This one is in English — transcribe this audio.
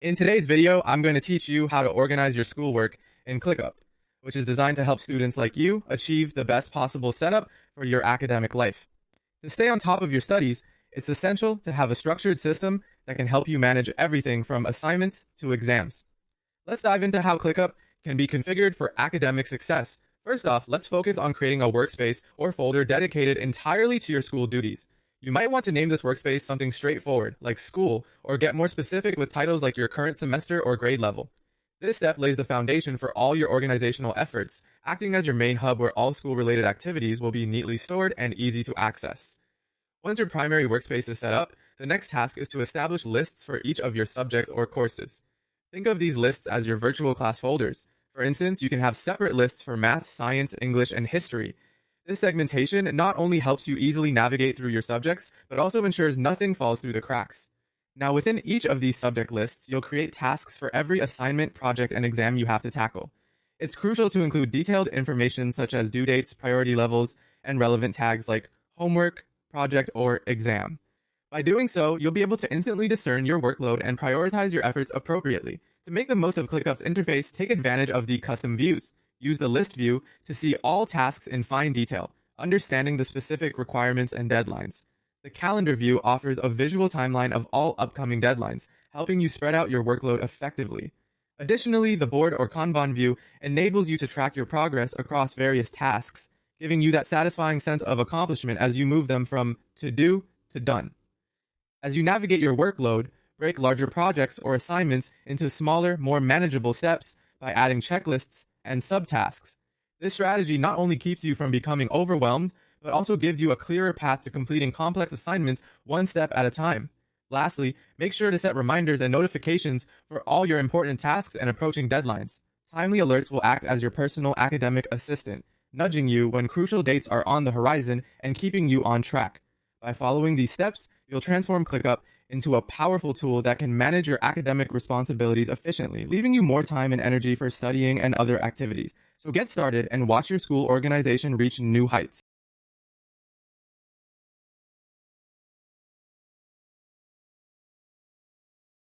In today's video, I'm going to teach you how to organize your schoolwork in ClickUp, which is designed to help students like you achieve the best possible setup for your academic life. To stay on top of your studies, it's essential to have a structured system that can help you manage everything from assignments to exams. Let's dive into how ClickUp can be configured for academic success. First off, let's focus on creating a workspace or folder dedicated entirely to your school duties. You might want to name this workspace something straightforward, like school, or get more specific with titles like your current semester or grade level. This step lays the foundation for all your organizational efforts, acting as your main hub where all school-related activities will be neatly stored and easy to access. Once your primary workspace is set up, the next task is to establish lists for each of your subjects or courses. Think of these lists as your virtual class folders. For instance, you can have separate lists for math, science, English, and history. This segmentation not only helps you easily navigate through your subjects, but also ensures nothing falls through the cracks. Now, within each of these subject lists, you'll create tasks for every assignment, project, and exam you have to tackle. It's crucial to include detailed information such as due dates, priority levels, and relevant tags like homework, project, or exam. By doing so, you'll be able to instantly discern your workload and prioritize your efforts appropriately. To make the most of ClickUp's interface, take advantage of the custom views. Use the list view to see all tasks in fine detail, understanding the specific requirements and deadlines. The calendar view offers a visual timeline of all upcoming deadlines, helping you spread out your workload effectively. Additionally, the board or Kanban view enables you to track your progress across various tasks, giving you that satisfying sense of accomplishment as you move them from to do to done. As you navigate your workload, break larger projects or assignments into smaller, more manageable steps by adding checklists and subtasks. This strategy not only keeps you from becoming overwhelmed, but also gives you a clearer path to completing complex assignments one step at a time. Lastly, make sure to set reminders and notifications for all your important tasks and approaching deadlines. Timely alerts will act as your personal academic assistant, nudging you when crucial dates are on the horizon and keeping you on track. By following these steps, you'll transform ClickUp into a powerful tool that can manage your academic responsibilities efficiently, leaving you more time and energy for studying and other activities. So get started and watch your school organization reach new heights.